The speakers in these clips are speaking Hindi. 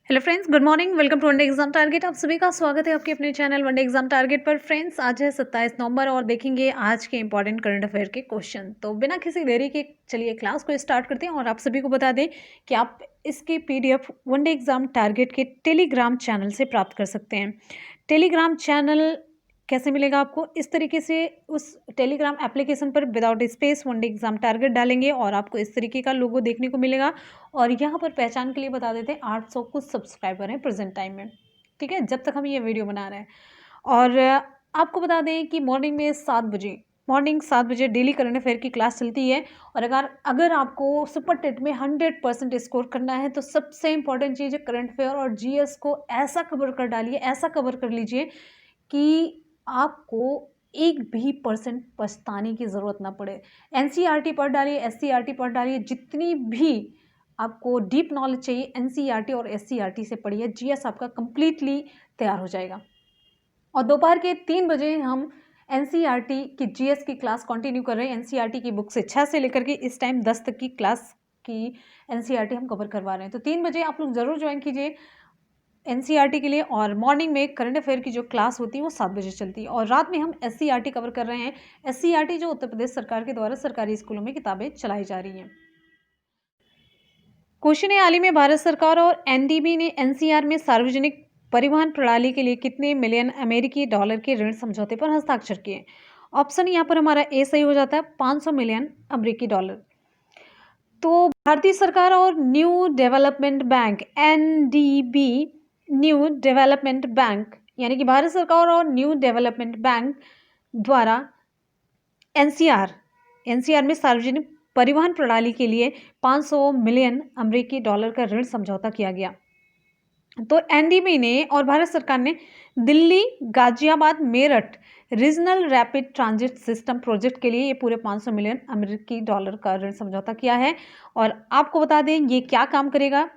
Hello friends, good morning. Welcome to one day exam target. आप सभी का स्वागत है आपके अपने चैनल वनडे एग्जाम टारगेट पर। फ्रेंड्स, आज है 27 नवंबर और देखेंगे आज के इंपॉर्टेंट करंट अफेयर के क्वेश्चन। तो बिना किसी देरी के चलिए क्लास को स्टार्ट करते हैं। और आप सभी को बता दें कि आप इसके पीडीएफ वनडे एग्जाम टारगेट के टेलीग्राम चैनल से प्राप्त कर सकते हैं। टेलीग्राम चैनल कैसे मिलेगा आपको? इस तरीके से उस टेलीग्राम एप्लीकेशन पर without space one day exam target डालेंगे और आपको इस तरीके का लोगो देखने को मिलेगा। और यहाँ पर पहचान के लिए बता देते हैं 800 कुछ सब्सक्राइबर हैं प्रेजेंट टाइम में, ठीक है, जब तक हम ये वीडियो बना रहे हैं। और आपको बता दें कि मॉर्निंग 7 बजे डेली करंट अफेयर की क्लास चलती है। और अगर आपको सुपर टेट में 100% स्कोर करना है तो सबसे इंपॉर्टेंट चीज़ है करंट अफेयर और जीएस को ऐसा कवर कर डालिए, ऐसा कवर कर लीजिए कि आपको एक भी परसेंट पछताने की ज़रूरत ना पड़े। एनसीईआरटी पढ़ डालिए, एससीईआरटी पढ़ डालिए, जितनी भी आपको डीप नॉलेज चाहिए एनसीईआरटी और एससीईआरटी से पढ़िए। जीएस आपका कंप्लीटली तैयार हो जाएगा। और दोपहर के 3 बजे हम एनसीईआरटी की जीएस की क्लास कंटिन्यू कर रहे हैं। एनसीईआरटी की बुक से 6 से लेकर के इस टाइम 10 तक की क्लास की एनसीईआरटी हम कवर करवा रहे हैं। तो 3 बजे आप लोग ज़रूर ज्वाइन कीजिए एनसीईआरटी के लिए। और मॉर्निंग में करंट अफेयर की जो क्लास होती है वो 7 बजे चलती है। और रात में हम एससीईआरटी कवर कर रहे हैं। एससीईआरटी जो उत्तर प्रदेश सरकार के द्वारा सरकारी स्कूलों में किताबें चलाई जा रही हैं। क्वेश्चन है, हाल ही में भारत सरकार और एनडीबी ने एनसीआर में सार्वजनिक परिवहन प्रणाली के लिए कितने मिलियन अमेरिकी डॉलर के ऋण समझौते पर हस्ताक्षर किए? ऑप्शन यहाँ पर हमारा ए सही हो जाता है, 500 मिलियन अमेरिकी डॉलर। तो भारतीय सरकार और new development bank NDB, new development bank यानी कि भारत सरकार और न्यू डेवलपमेंट बैंक द्वारा एनसीआर में सार्वजनिक परिवहन प्रणाली के लिए 500 मिलियन अमेरिकी डॉलर का ऋण समझौता किया गया। तो एनडीबी ने और भारत सरकार ने Delhi, Ghaziabad, Meerut regional rapid transit system project के लिए ये पूरे 500 मिलियन अमेरिकी डॉलर का ऋण समझौता किया है। और आपको बता दें ये क्या काम करेगा।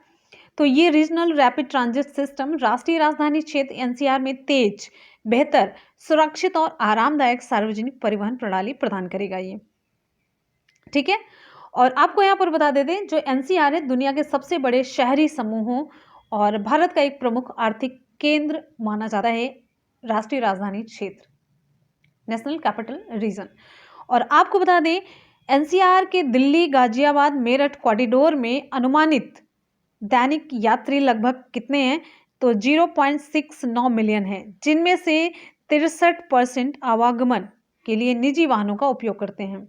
तो ये रीजनल रैपिड ट्रांजिट सिस्टम राष्ट्रीय राजधानी क्षेत्र एनसीआर में तेज, बेहतर, सुरक्षित और आरामदायक सार्वजनिक परिवहन प्रणाली प्रदान करेगा ये, ठीक है। और आपको यहाँ पर बता देते हैं जो एनसीआर है दुनिया के सबसे बड़े शहरी समूहों और भारत का एक प्रमुख आर्थिक केंद्र माना जाता है राष्ट्रीय राजधानी क्षेत्र, नेशनल कैपिटल रीजन। और आपको बता दें एनसीआर के दिल्ली, गाजियाबाद, मेरठ कॉरिडोर में अनुमानित दैनिक यात्री लगभग कितने हैं? तो 0.69 मिलियन है, जिनमें से 63% आवागमन के लिए निजी वाहनों का उपयोग करते हैं।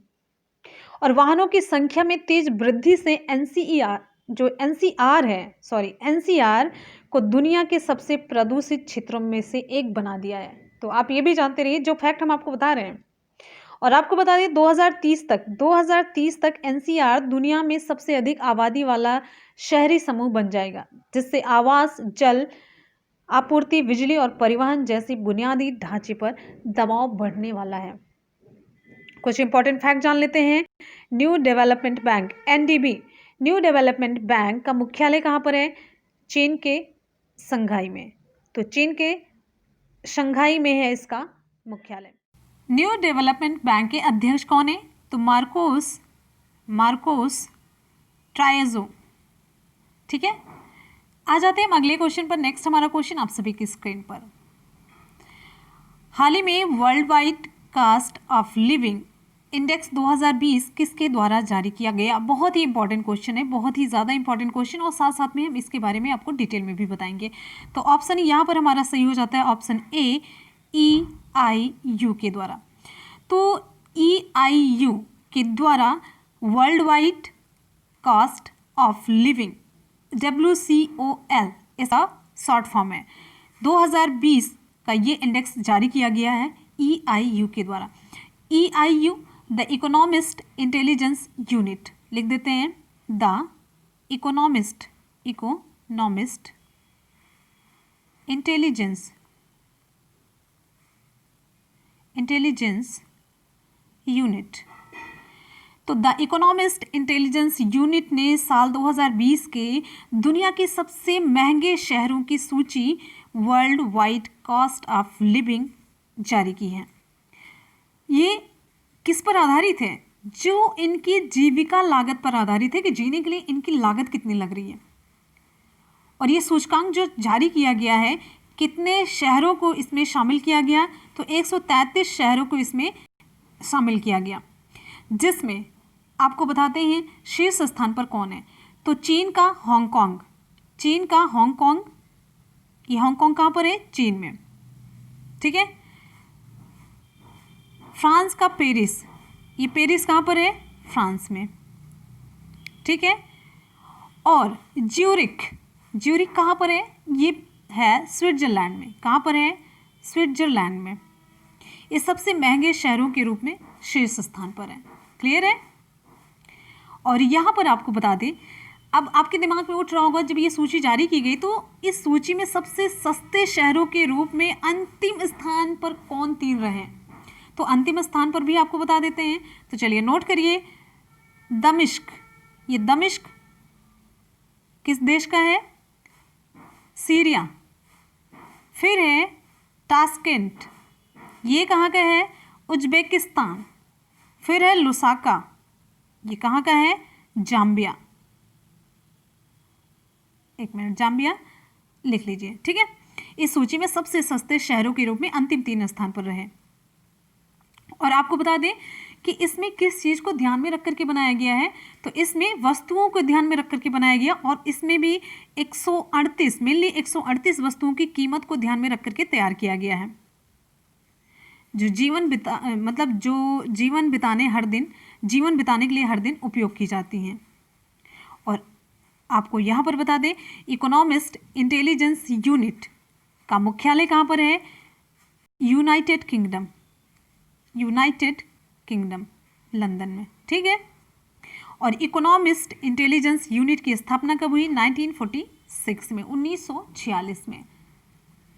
और वाहनों की संख्या में तेज वृद्धि से एनसीआर को दुनिया के सबसे प्रदूषित क्षेत्रों में से एक बना दिया है। तो आप ये भी जानते रहिए जो फैक्ट हम आपको बता रहे हैं। और आपको बता दें 2030 तक एनसीआर दुनिया में सबसे अधिक आबादी वाला शहरी समूह बन जाएगा, जिससे आवास, जल आपूर्ति, बिजली और परिवहन जैसी बुनियादी ढांचे पर दबाव बढ़ने वाला है। कुछ इंपॉर्टेंट फैक्ट जान लेते हैं। New development bank NDB, new development bank का मुख्यालय कहाँ पर है? चीन के शंघाई में। तो चीन के शंघाई में है इसका मुख्यालय। न्यू डेवलपमेंट बैंक के अध्यक्ष कौन है? तो मार्कोस ट्रायजो, ठीक है। आ जाते हैं हम अगले क्वेश्चन पर। नेक्स्ट हमारा क्वेश्चन आप सभी की स्क्रीन पर। हाल ही में world wide cost of living index 2020 किसके द्वारा जारी किया गया? बहुत ही इंपॉर्टेंट क्वेश्चन है, बहुत ही ज़्यादा इंपॉर्टेंट क्वेश्चन, और साथ साथ में हम इसके बारे में आपको डिटेल में भी बताएंगे। तो ऑप्शन यहाँ पर हमारा सही हो जाता है ऑप्शन ए, EIU के द्वारा। तो EIU के द्वारा world wide cost of living, WCOL इसका शॉर्ट फॉर्म है, 2020 का ये इंडेक्स जारी किया गया है EIU के द्वारा। EIU the economist intelligence unit, लिख देते हैं द इकोनॉमिस्ट इंटेलिजेंस यूनिट। तो द इकोनॉमिस्ट इंटेलिजेंस यूनिट ने साल 2020 के दुनिया के सबसे महंगे शहरों की सूची world wide cost of living जारी की है। ये किस पर आधारित है? जो इनकी जीविका लागत पर आधारित है कि जीने के लिए इनकी लागत कितनी लग रही है। और ये सूचकांक जो जारी किया गया है, कितने शहरों को इसमें शामिल किया गया? तो 133 शहरों को इसमें शामिल किया गया, जिसमें आपको बताते हैं शीर्ष स्थान पर कौन है। तो चीन का हांगकांग, चीन का हांगकांग, ये हांगकांग कहाँ पर है? चीन में, ठीक है। फ्रांस का पेरिस, ये पेरिस कहाँ पर है? फ्रांस में, ठीक है। और ज्यूरिख, ज्यूरिख कहाँ पर है? ये है स्विट्जरलैंड में। कहाँ पर है? स्विट्जरलैंड में। ये सबसे महंगे शहरों के रूप में शीर्ष स्थान पर है। क्लियर है? और यहाँ पर आपको बता दें, अब आपके दिमाग में उठ रहा होगा जब ये सूची जारी की गई तो इस सूची में सबसे सस्ते शहरों के रूप में अंतिम स्थान पर कौन 3 रहे? तो अंतिम स्थान पर भी आपको बता देते हैं। तो चलिए नोट करिए, दमिश्क, ये दमिश्क किस देश का है? सीरिया। फिर है ताशकेंट, ये कहाँ का है? उज्बेकिस्तान। फिर है लुसाका, ये कहाँ का है? जाम्बिया। एक मिनट, जाम्बिया लिख लीजिए, ठीक है। इस सूची में सबसे सस्ते शहरों के रूप में अंतिम 3 स्थान पर रहे। और आपको बता दें कि इसमें किस चीज़ को ध्यान में रख करके बनाया गया है? तो इसमें वस्तुओं को ध्यान में रख करके बनाया गया, और इसमें भी 138 मेनली 138 वस्तुओं की कीमत को ध्यान में रख करके तैयार किया गया है, जो जीवन बिताने के लिए हर दिन उपयोग की जाती हैं। और आपको यहाँ पर बता दें, इकोनॉमिस्ट इंटेलिजेंस यूनिट का मुख्यालय कहाँ पर है? यूनाइटेड किंगडम लंदन में, ठीक है। और इकोनॉमिस्ट इंटेलिजेंस यूनिट की स्थापना कब हुई? 1946 में, 1946 में।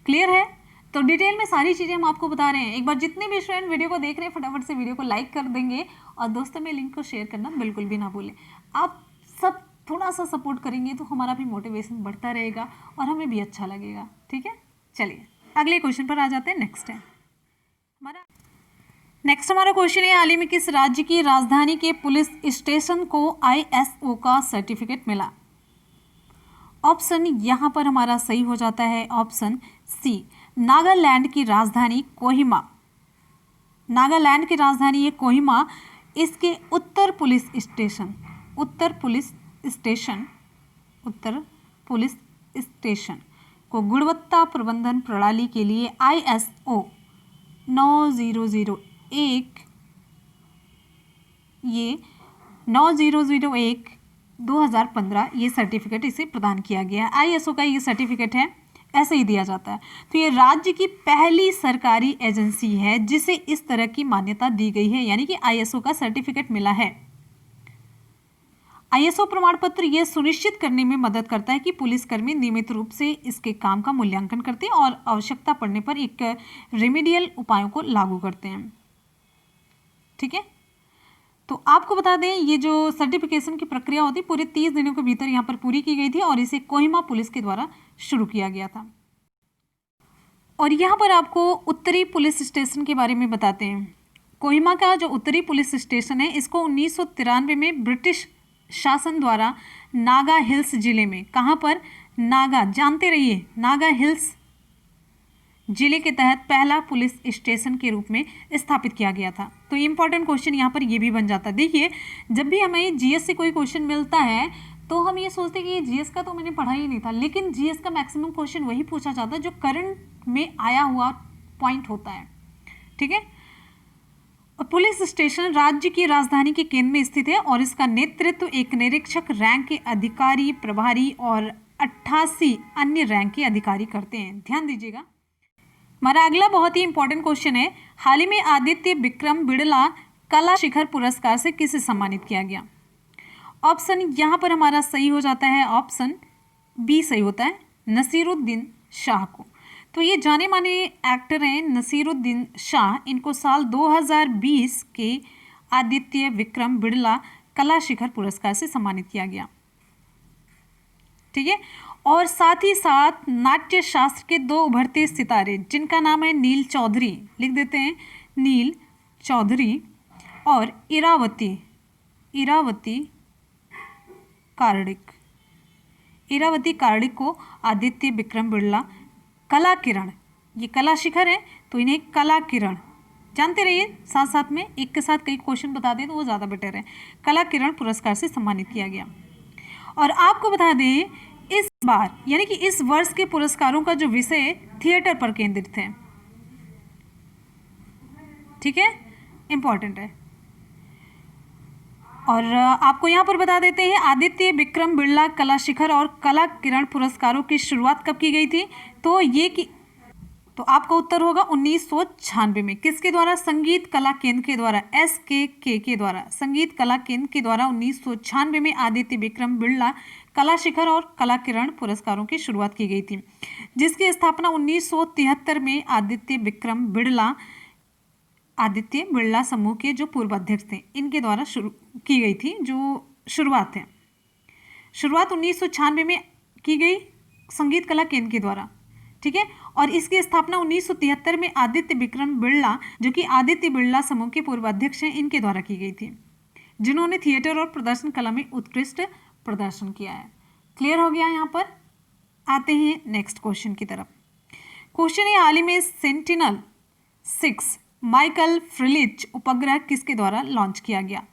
क्लियर है? तो डिटेल में सारी चीज़ें हम आपको बता रहे हैं। एक बार जितने भी स्टूडेंट वीडियो को देख रहे हैं फटाफट से वीडियो को लाइक कर देंगे और दोस्तों में लिंक को शेयर करना बिल्कुल भी ना भूलें। आप सब थोड़ा सा सपोर्ट करेंगे तो हमारा भी मोटिवेशन बढ़ता रहेगा और हमें भी अच्छा लगेगा, ठीक है। चलिए अगले क्वेश्चन पर आ जाते हैं। नेक्स्ट हमारा क्वेश्चन है, हाल ही में किस राज्य की राजधानी के पुलिस स्टेशन को ISO का सर्टिफिकेट मिला? ऑप्शन यहाँ पर हमारा सही हो जाता है ऑप्शन सी, नागालैंड की राजधानी कोहिमा। नागालैंड की राजधानी है कोहिमा। इसके उत्तर पुलिस स्टेशन को गुणवत्ता प्रबंधन प्रणाली के लिए ISO 9001 ये 9001 2015 ये सर्टिफिकेट इसे प्रदान किया गया है। ISO का ये सर्टिफिकेट है, ऐसे ही दिया जाता है। तो ये राज्य की पहली सरकारी एजेंसी है जिसे इस तरह की मान्यता दी गई है, यानी कि ISO का सर्टिफिकेट मिला है। ISO प्रमाण पत्र यह सुनिश्चित करने में मदद करता है कि पुलिसकर्मी नियमित रूप से इसके काम का मूल्यांकन करते हैं और आवश्यकता पड़ने पर एक रेमेडियल उपायों को लागू करते हैं, ठीक है। तो आपको बता दें, ये जो सर्टिफिकेशन की प्रक्रिया होती है पूरे 30 दिनों के भीतर यहाँ पर पूरी की गई थी और इसे कोहिमा पुलिस के द्वारा शुरू किया गया था। और यहाँ पर आपको उत्तरी पुलिस स्टेशन के बारे में बताते हैं। कोहिमा का जो उत्तरी पुलिस स्टेशन है इसको 1993 में ब्रिटिश शासन द्वारा नागा हिल्स जिले में, कहाँ पर? नागा, जानते रहिए, नागा हिल्स जिले के तहत पहला पुलिस स्टेशन के रूप में स्थापित किया गया था। तो इंपॉर्टेंट क्वेश्चन यहाँ पर ये भी बन जाता है। देखिए, जब भी हमें जीएस से कोई क्वेश्चन मिलता है तो हम ये सोचते हैं कि जीएस का तो मैंने पढ़ा ही नहीं था, लेकिन जीएस का मैक्सिमम क्वेश्चन वही पूछा जाता है जो करंट में आया हुआ पॉइंट होता है, ठीक है। और पुलिस स्टेशन राज्य की राजधानी के केंद्र में स्थित है और इसका नेतृत्व एक निरीक्षक रैंक के अधिकारी, प्रभारी और 88 अन्य रैंक के अधिकारी करते हैं। ध्यान दीजिएगा। हमारा अगला बहुत ही इंपॉर्टेंट क्वेश्चन है, हाल ही में आदित्य विक्रम बिड़ला कला शिखर पुरस्कार से किसे सम्मानित किया गया? ऑप्शन यहाँ पर हमारा सही हो जाता है ऑप्शन बी सही होता है, नसीरुद्दीन शाह को। तो ये जाने माने एक्टर हैं नसीरुद्दीन शाह। इनको साल 2020 के आदित्य विक्रम बिड़ला कला शिखर पुरस्कार से सम्मानित किया गया, ठीक है। और साथ ही साथ नाट्य शास्त्र के 2 उभरते सितारे जिनका नाम है नील चौधरी, लिख देते हैं नील चौधरी, और इरावती कार्डिक। इरावती कार्णिक को आदित्य विक्रम बिरला, कला किरण, ये कला शिखर है तो इन्हें कला किरण, जानते रहिए, साथ साथ में एक के साथ कई क्वेश्चन बता दें तो वो ज़्यादा बेटर है, कला किरण पुरस्कार से सम्मानित किया गया। और आपको बता दें इस बार यानी कि इस वर्ष के पुरस्कारों का जो विषय थिएटर पर केंद्रित है, ठीक है, इंपॉर्टेंट है। और आपको यहाँ पर बता देते हैं आदित्य विक्रम बिरला कला शिखर और कला किरण पुरस्कारों की शुरुआत कब की गई थी, तो आपका उत्तर होगा 1996 में। किसके द्वारा? संगीत कला केंद्र के द्वारा, SKK के द्वारा, संगीत कला केंद्र के द्वारा 1996 में आदित्य विक्रम बिरला कला शिखर और कला किरण पुरस्कारों की शुरुआत की गई थी, जिसकी स्थापना 1973 में आदित्य बिरला समूह के जो पूर्व अध्यक्ष थे इनके द्वारा शुरू की गई थी। जो शुरुआत 1996 में की गई संगीत कला केंद्र के द्वारा, ठीक है। और इसकी स्थापना 1973 में आदित्य विक्रम बिरला, जो कि आदित्य बिरला समूह के पूर्व अध्यक्ष हैं, इनके द्वारा की गई थी, जिन्होंने थिएटर और प्रदर्शन कला में उत्कृष्ट प्रदर्शन किया है। क्लियर हो गया? यहाँ पर आते हैं नेक्स्ट क्वेश्चन की तरफ। क्वेश्चन है, हाल ही में सेंटिनल-6 माइकल फ्रिलिच उपग्रह किसके द्वारा लॉन्च किया गया?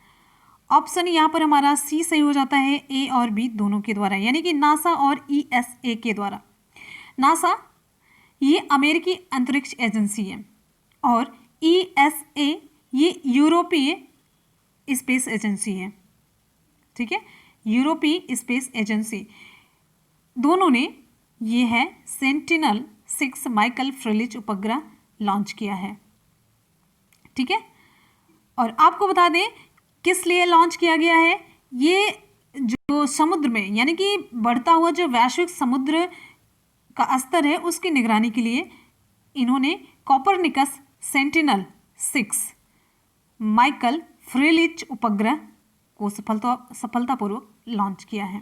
ऑप्शन यहाँ पर हमारा सी सही हो जाता है, ए और बी दोनों के द्वारा, यानी कि नासा और ESA के द्वारा। नासा ये अमेरिकी अंतरिक्ष एजेंसी है और ESA ये यूरोपीय स्पेस एजेंसी है, ठीक है, यूरोपीय स्पेस एजेंसी। दोनों ने ये है सेंटिनल-6 माइकल फ्रिलिच उपग्रह लॉन्च किया है, ठीक है। और आपको बता दें किस लिए लॉन्च किया गया है। ये जो समुद्र में यानी कि बढ़ता हुआ जो वैश्विक समुद्र का स्तर है उसकी निगरानी के लिए इन्होंने कोपरनिकस सेंटिनल-6 माइकल फ्रिलिच उपग्रह को सफलतापूर्वक लॉन्च किया है,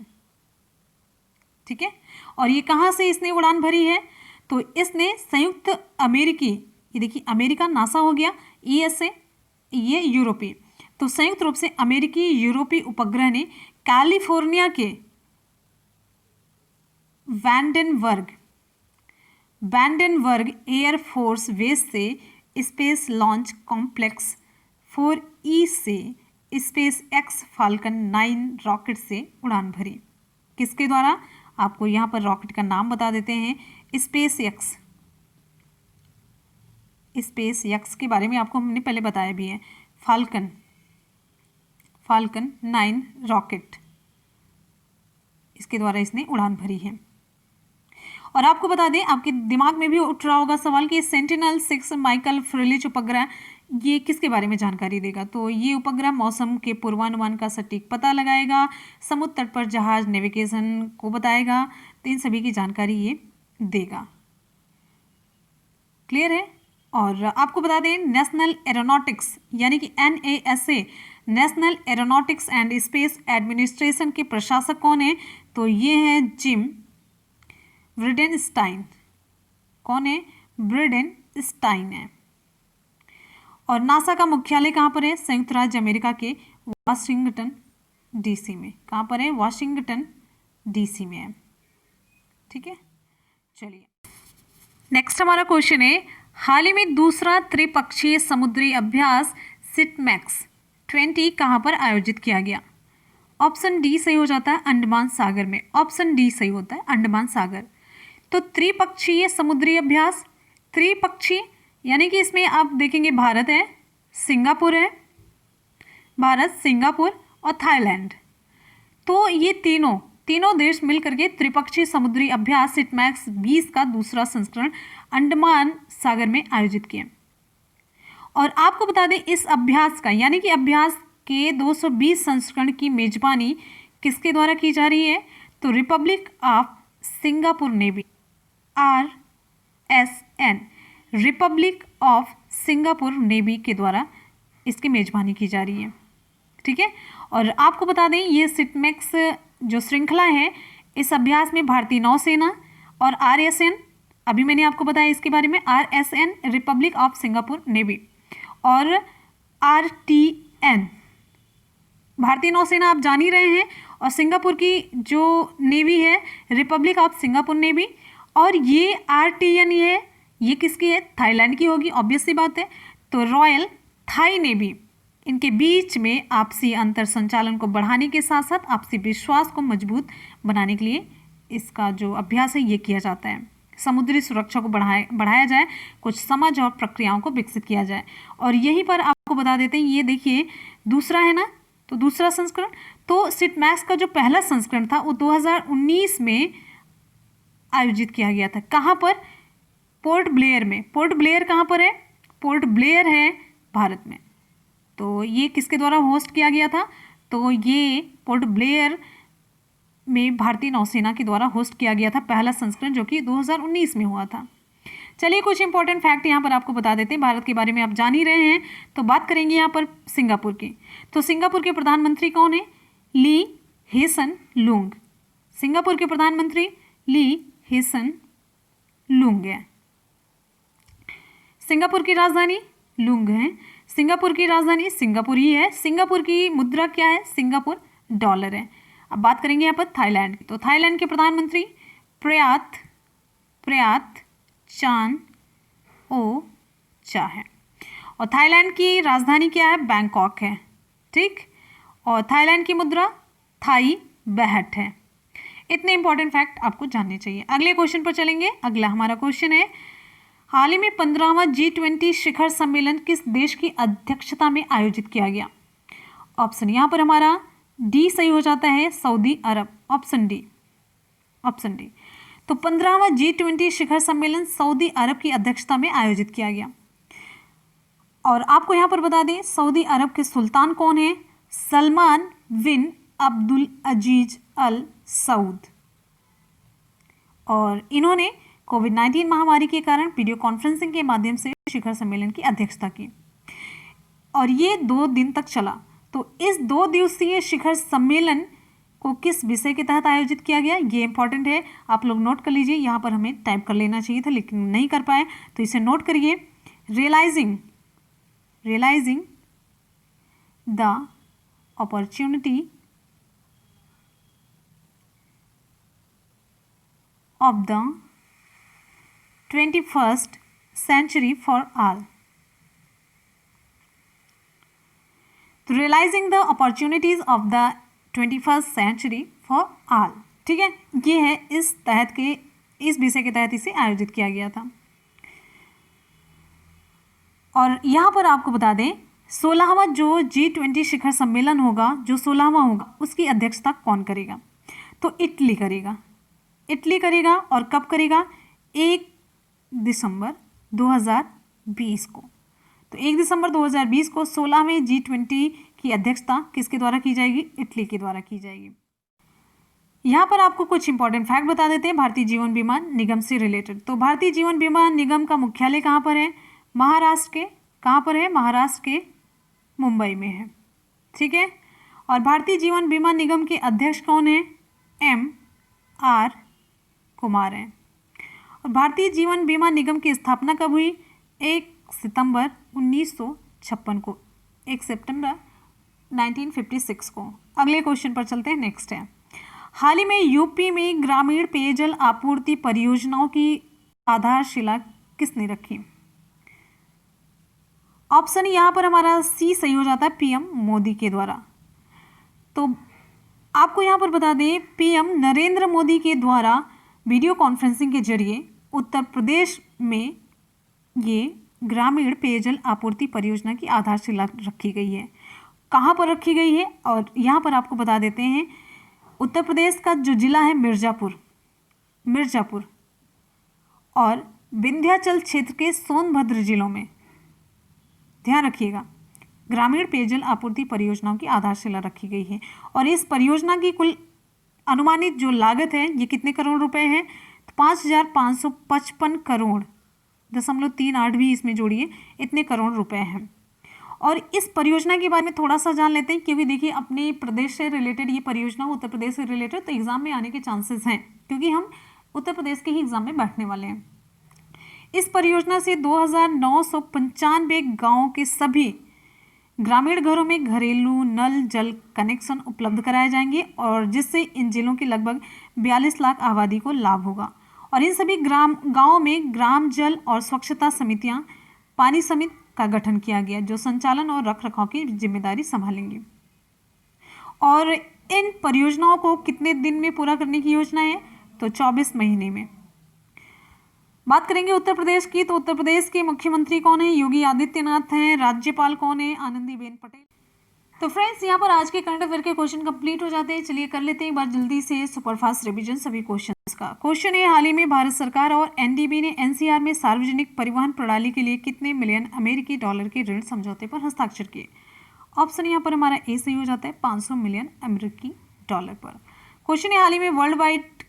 ठीक है। और ये कहाँ से इसने उड़ान भरी है? तो इसने संयुक्त अमेरिकी, ये देखिए अमेरिका नासा हो गया, ESA ये यूरोपीय, तो संयुक्त रूप से अमेरिकी यूरोपीय उपग्रह ने कैलिफोर्निया के वैंडेनबर्ग एयरफोर्स बेस से स्पेस लॉन्च कॉम्प्लेक्स 4E से SpaceX फाल्कन 9 रॉकेट से उड़ान भरी। किसके द्वारा? आपको यहाँ पर रॉकेट का नाम बता देते हैं, SpaceX के बारे में आपको हमने पहले बताया भी है। फाल्कन 9 रॉकेट, इसके द्वारा इसने उड़ान भरी है। और आपको बता दें, आपके दिमाग में भी उठ रहा होगा सवाल कि सेंटिनल-6 माइकल फ्रिलिच उपग्रह ये किसके बारे में जानकारी देगा? तो ये उपग्रह मौसम के पूर्वानुमान का सटीक पता लगाएगा, समुद्र तट पर जहाज नेविगेशन को बताएगा, तो इन सभी की जानकारी ये देगा। क्लियर है? और आपको बता दें नेशनल एरोनॉटिक्स यानी कि NASA national aeronautics and space administration के प्रशासक कौन है? तो ये हैं जिम ब्रिडेनस्टाइन। कौन है? ब्रिडेनस्टाइन है। और नासा का मुख्यालय कहाँ पर है? संयुक्त राज्य अमेरिका के वाशिंगटन DC में। कहाँ पर है? वाशिंगटन DC में है, ठीक है। चलिए नेक्स्ट हमारा क्वेश्चन है, हाल ही में दूसरा त्रिपक्षीय समुद्री अभ्यास सिटमैक्स 20 कहाँ पर आयोजित किया गया? ऑप्शन डी सही हो जाता है, अंडमान सागर में। ऑप्शन डी सही होता है, अंडमान सागर। तो त्रिपक्षीय समुद्री अभ्यास, त्रिपक्षीय यानी कि इसमें आप देखेंगे भारत है, सिंगापुर है, भारत, सिंगापुर और थाईलैंड। तो ये तीनों देश मिलकर के त्रिपक्षीय समुद्री अभ्यास सिटमैक्स 20 का दूसरा संस्करण अंडमान सागर में आयोजित किए। और आपको बता दें इस अभ्यास का यानी कि अभ्यास के 220 संस्करण की मेजबानी किसके द्वारा की जा रही है? तो Republic of Singapore navy, RSN, Republic of Singapore navy के द्वारा इसकी मेजबानी की जा रही है, ठीक है। और आपको बता दें ये सिटमैक्स जो श्रृंखला है, इस अभ्यास में भारतीय नौसेना और RSN, अभी मैंने आपको बताया इसके बारे में, RSN Republic of Singapore navy और RTN भारतीय नौसेना आप जान ही रहे हैं, और सिंगापुर की जो नेवी है रिपब्लिक ऑफ सिंगापुर नेवी, और ये RTN ये किसकी है? थाईलैंड की होगी, ऑब्वियस सी बात है। तो रॉयल थाई नेवी, इनके बीच में आपसी अंतर संचालन को बढ़ाने के साथ साथ आपसी विश्वास को मजबूत बनाने के लिए इसका जो अभ्यास है ये किया जाता है। समुद्री सुरक्षा को बढ़ाया जाए, कुछ समझ और प्रक्रियाओं को विकसित किया जाए। और यहीं पर आपको बता देते हैं, ये देखिए दूसरा है ना, तो दूसरा संस्करण। तो सिटमैक्स का जो पहला संस्करण था वो 2019 में आयोजित किया गया था। कहाँ पर? पोर्ट ब्लेयर में। पोर्ट ब्लेयर कहाँ पर है? पोर्ट ब्लेयर है भारत में। तो ये किसके द्वारा होस्ट किया गया था? तो ये पोर्ट ब्लेयर में भारतीय नौसेना के द्वारा होस्ट किया गया था पहला संस्करण, जो कि 2019 में हुआ था। चलिए कुछ इंपॉर्टेंट फैक्ट यहाँ पर आपको बता देते हैं, भारत के बारे में आप जान ही रहे हैं। तो बात करेंगे यहाँ पर सिंगापुर की। तो सिंगापुर के प्रधानमंत्री कौन है? ली हेसन लुंग। सिंगापुर के प्रधानमंत्री ली हेसन लुंग है। सिंगापुर की राजधानी लुंग है। सिंगापुर की राजधानी सिंगापुर ही है। सिंगापुर की मुद्रा क्या है? सिंगापुर डॉलर है। अब बात करेंगे यहाँ पर थाईलैंड की। तो थाईलैंड के प्रधानमंत्री प्रयात चान ओ चा है। और थाईलैंड की राजधानी क्या है? बैंकॉक है। ठीक। और थाईलैंड की मुद्रा थाई बहट है। इतने इंपॉर्टेंट फैक्ट आपको जानने चाहिए। अगले क्वेश्चन पर चलेंगे। अगला हमारा क्वेश्चन है, हाल ही में 15वां G20 शिखर सम्मेलन किस देश की अध्यक्षता में आयोजित किया गया? ऑप्शन यहाँ पर हमारा डी सही हो जाता है, सऊदी अरब। Option D. तो 15वां G20 शिखर सम्मेलन सऊदी अरब की अध्यक्षता में आयोजित किया गया। और आपको यहाँ पर बता दें, सऊदी अरब के सुल्तान कौन है? सलमान बिन अब्दुल अजीज अल सऊद। और इन्होंने कोविड-19 महामारी के कारण वीडियो कॉन्फ्रेंसिंग के माध्यम से शिखर सम्मेलन की अध्यक्षता की, और ये 2 दिन तक चला। तो इस 2 दिवसीय शिखर सम्मेलन को किस विषय के तहत आयोजित किया गया? ये इंपॉर्टेंट है, आप लोग नोट कर लीजिए। यहाँ पर हमें टाइप कर लेना चाहिए था लेकिन नहीं कर पाए, तो इसे नोट करिए। Realising the opportunity of the 21st century for all। तो realising the opportunities of the 21st century for all, ठीक है, ये है इस विषय के तहत इसे आयोजित किया गया था। और यहाँ पर आपको बता दें, 16वां जो G20 शिखर सम्मेलन होगा, जो 16वां होगा, उसकी अध्यक्षता कौन करेगा? तो इटली करेगा। और कब करेगा? 1 दिसंबर 2020 को। तो 1 दिसंबर 2020 को 16वें G20 की अध्यक्षता किसके द्वारा की जाएगी? इटली के द्वारा की जाएगी। यहाँ पर आपको कुछ इंपॉर्टेंट फैक्ट बता देते हैं भारतीय जीवन बीमा निगम से रिलेटेड। तो भारतीय जीवन बीमा निगम का मुख्यालय कहाँ पर है? महाराष्ट्र के। कहाँ पर है? महाराष्ट्र के मुंबई में है। ठीक है। और भारतीय जीवन बीमा निगम के अध्यक्ष कौन है? M.R. कुमार हैं। और भारतीय जीवन बीमा निगम की स्थापना कब हुई? 1 सितंबर 1956 को। 1 सितंबर 1956 को। अगले क्वेश्चन पर चलते हैं। नेक्स्ट है, हाल ही में यूपी में ग्रामीण पेयजल आपूर्ति परियोजनाओं की आधारशिला किसने रखी? ऑप्शन यहाँ पर हमारा सी सही हो जाता है, पीएम मोदी के द्वारा। तो आपको यहाँ पर बता दें, पीएम नरेंद्र मोदी के द्वारा वीडियो कॉन्फ्रेंसिंग के जरिए उत्तर प्रदेश में ये ग्रामीण पेयजल आपूर्ति परियोजना की आधारशिला रखी गई है। कहाँ पर रखी गई है? और यहाँ पर आपको बता देते हैं, उत्तर प्रदेश का जो जिला है मिर्जापुर और विंध्याचल क्षेत्र के सोनभद्र जिलों में, ध्यान रखिएगा, ग्रामीण पेयजल आपूर्ति परियोजनाओं की आधारशिला रखी गई है। और इस परियोजना की कुल अनुमानित जो लागत है ये कितने करोड़ रुपए है? तो 5,555 करोड़ 0.38 भी इसमें जोड़िए, इतने करोड़ रुपए हैं। और इस परियोजना के बारे में थोड़ा सा जान लेते हैं, क्योंकि देखिए अपने प्रदेश से रिलेटेड ये परियोजना, उत्तर प्रदेश से रिलेटेड, तो एग्जाम में आने के चांसेस हैं, क्योंकि हम उत्तर प्रदेश के ही एग्जाम में बैठने वाले हैं। इस परियोजना से 2,995 गाँव के सभी ग्रामीण घरों में घरेलू नल जल कनेक्शन उपलब्ध कराए जाएंगे और जिससे इन जिलों की लगभग 42 लाख आबादी को लाभ होगा। और इन सभी गांवों में ग्राम जल और स्वच्छता समितियां पानी समिति का गठन किया गया जो संचालन और रखरखाव की जिम्मेदारी संभालेंगी। और इन परियोजनाओं को कितने दिन में पूरा करने की योजना है? तो 24 महीने में। बात करेंगे उत्तर प्रदेश की, तो उत्तर प्रदेश के मुख्यमंत्री कौन है? योगी आदित्यनाथ हैं। राज्यपाल कौन है? आनंदीबेन पटेल। तो फ्रेंड्स, यहाँ पर आज के करंट अफेयर के क्वेश्चन कंप्लीट हो जाते हैं। चलिए कर लेते हैं एक बार जल्दी से सुपरफास्ट रिवीजन सभी क्वेश्चंस का। क्वेश्चन है, हाल ही में भारत सरकार और एनडीबी ने एनसीआर में सार्वजनिक परिवहन प्रणाली के लिए कितने मिलियन अमेरिकी डॉलर के ऋण समझौते पर हस्ताक्षर किए? ऑप्शन यहाँ पर हमारा ए सही हो जाता है, 500 मिलियन अमेरिकी डॉलर पर। क्वेश्चन है, हाल ही में world wide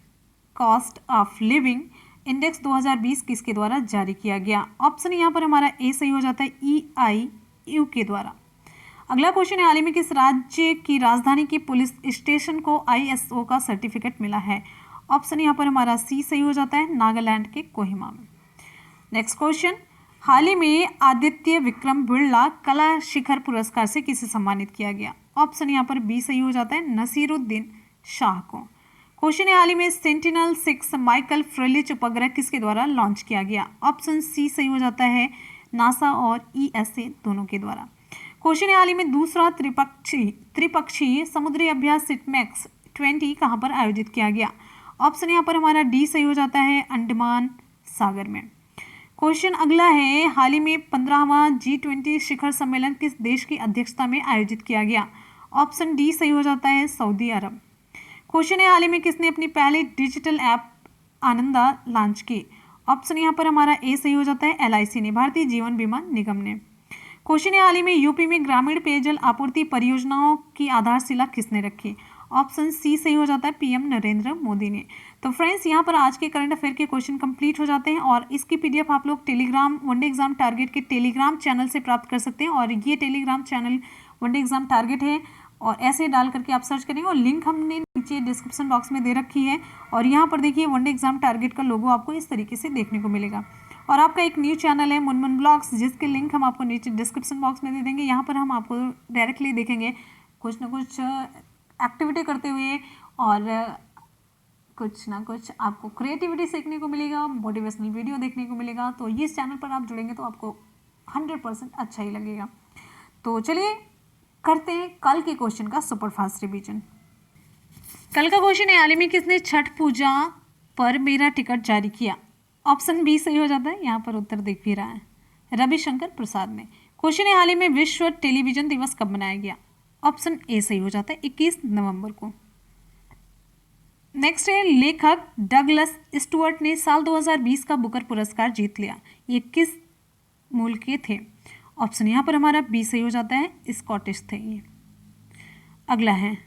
cost of living index 2020 किसके द्वारा जारी किया गया? ऑप्शन यहाँ पर हमारा ए सही हो जाता है, EIU के द्वारा। अगला क्वेश्चन है, हाल ही में किस राज्य की राजधानी के पुलिस स्टेशन को ISO का सर्टिफिकेट मिला है? ऑप्शन यहाँ पर हमारा सी सही हो जाता है, नागालैंड के कोहिमा में। नेक्स्ट क्वेश्चन, हाल ही में आदित्य विक्रम बिड़ला कला शिखर पुरस्कार से किसे सम्मानित किया गया? ऑप्शन यहाँ पर बी सही हो जाता है, नसीरुद्दीन शाह को। क्वेश्चन है, हाल ही में सेंटिनल-6 माइकल फ्रेलिच उपग्रह किसके द्वारा लॉन्च किया गया? ऑप्शन सी सही हो जाता है, नासा और ESA दोनों के द्वारा। क्वेश्चन है, हाल ही में दूसरा त्रिपक्षीय समुद्री अभ्यास सिटमैक्स 20 कहाँ पर आयोजित किया गया? ऑप्शन यहाँ पर हमारा डी सही हो जाता है, अंडमान सागर में। क्वेश्चन अगला है, हाल ही में 15वां G20 शिखर सम्मेलन किस देश की अध्यक्षता में आयोजित किया गया? ऑप्शन डी सही हो जाता है, सऊदी अरब। क्वेश्चन है, हाल ही में किसने अपनी पहली डिजिटल ऐप आनंदा लॉन्च की? ऑप्शन यहाँ पर हमारा ए सही हो जाता है, LIC ने, भारतीय जीवन बीमा निगम ने। क्वेश्चन है, हाल ही में यूपी में ग्रामीण पेयजल आपूर्ति परियोजनाओं की आधारशिला किसने रखी? ऑप्शन सी सही हो जाता है, PM नरेंद्र मोदी ने। तो फ्रेंड्स, यहाँ पर आज के करंट अफेयर के क्वेश्चन कंप्लीट हो जाते हैं और इसकी PDF आप लोग टेलीग्राम वनडे एग्जाम टारगेट के टेलीग्राम चैनल से प्राप्त कर सकते हैं। और ये Telegram channel one day exam target है और ऐसे डाल करके आप सर्च करेंगे और लिंक हमने नीचे डिस्क्रिप्शन बॉक्स में दे रखी है। और यहाँ पर देखिए वनडे एग्जाम टारगेट का लोगो आपको इस तरीके से देखने को मिलेगा। और आपका एक न्यू चैनल है मुनमुन ब्लॉग्स, जिसके लिंक हम आपको नीचे डिस्क्रिप्शन बॉक्स में दे देंगे। यहाँ पर हम आपको डायरेक्टली देखेंगे कुछ ना कुछ एक्टिविटी करते हुए और कुछ ना कुछ आपको क्रिएटिविटी सीखने को मिलेगा, मोटिवेशनल वीडियो देखने को मिलेगा। तो इस चैनल पर आप जुड़ेंगे तो आपको 100% अच्छा ही लगेगा। तो चलिए करते हैं कल के क्वेश्चन का सुपरफास्ट रिवीजन। कल का क्वेश्चन है, हाल ही में किसने छठ पूजा पर मेरा टिकट जारी किया? ऑप्शन बी सही हो जाता है, यहाँ पर उत्तर दिख भी रहा है, रविशंकर प्रसाद ने। क्वेश्चन है, हाल ही में विश्व टेलीविजन दिवस कब मनाया गया? ऑप्शन ए सही हो जाता है, 21 नवंबर को। नेक्स्ट है, लेखक डगलस स्टुअर्ट ने साल 2020 का बुकर पुरस्कार जीत लिया, ये किस मूल के थे? ऑप्शन यहाँ पर हमारा बी सही हो जाता है, स्कॉटिश थे ये। अगला है,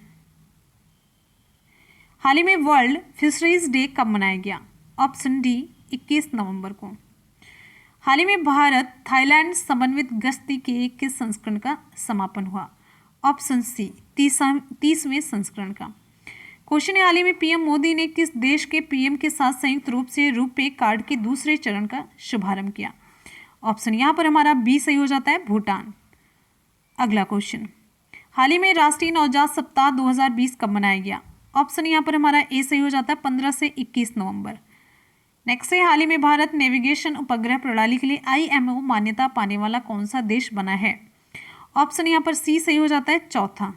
हाल ही में वर्ल्ड फिशरीज डे कब मनाया गया? ऑप्शन डी 21 नवंबर को। हाल ही में भारत थाईलैंड समन्वित गश्ती के किस संस्करण का समापन हुआ? ऑप्शन सी 30वें संस्करण का। क्वेश्चन है, हाल ही में PM मोदी ने किस देश के PM के साथ संयुक्त रूप से रुपे कार्ड के दूसरे चरण का शुभारंभ किया? ऑप्शन यहाँ पर हमारा बी सही हो जाता है, भूटान। अगला क्वेश्चन, हाल ही में राष्ट्रीय नवजात सप्ताह 2020 कब मनाया गया? ऑप्शन यहाँ पर हमारा ए सही हो जाता है, 15 से 21 नवंबर। नेक्स्ट है, हाल ही में भारत नेविगेशन उपग्रह प्रणाली के लिए IMO मान्यता पाने वाला कौन सा देश बना है? ऑप्शन यहाँ पर सी सही हो जाता है, चौथा।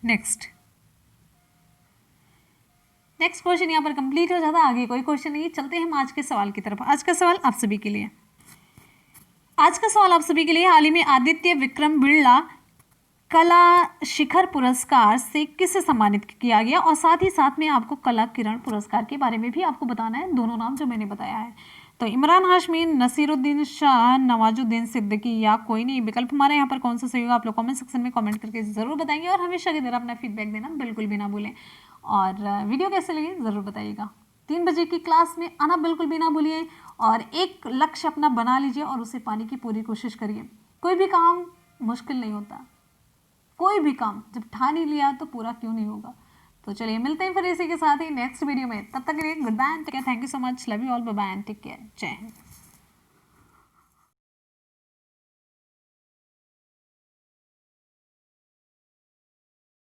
नेक्स्ट क्वेश्चन यहाँ पर कंप्लीट हो जाता है, आगे कोई क्वेश्चन नहीं। चलते हैं हम आज के सवाल की तरफ। आज का सवाल आप सभी के लिए, हाल ही में आदित्य विक्रम बिड़ला कला शिखर पुरस्कार से किसे सम्मानित किया गया? और साथ ही साथ में आपको कला किरण पुरस्कार के बारे में भी आपको बताना है, दोनों नाम जो मैंने बताया है। तो इमरान हाशमी, नसीरुद्दीन शाह, नवाजुद्दीन सिद्दीकी या कोई नहीं, विकल्प हमारे यहाँ पर कौन सा सही होगा आप लोग कमेंट सेक्शन में कमेंट करके ज़रूर बताएंगे। और हमेशा की तरह अपना फीडबैक देना बिल्कुल भी ना भूलें। और वीडियो कैसे लगी ज़रूर बताइएगा। 3 बजे की क्लास में आना बिल्कुल भी ना भूलिए और एक लक्ष्य अपना बना लीजिए और उसे पाने की पूरी कोशिश करिए। कोई भी काम मुश्किल नहीं होता, कोई भी काम जब ठान ही लिया तो पूरा क्यों नहीं होगा। तो चलिए मिलते हैं फिर इसी के साथ ही नेक्स्ट वीडियो में। तब तक के लिए goodbye and take care. Thank you so much, love you all, bye bye and take care. जय हिंद।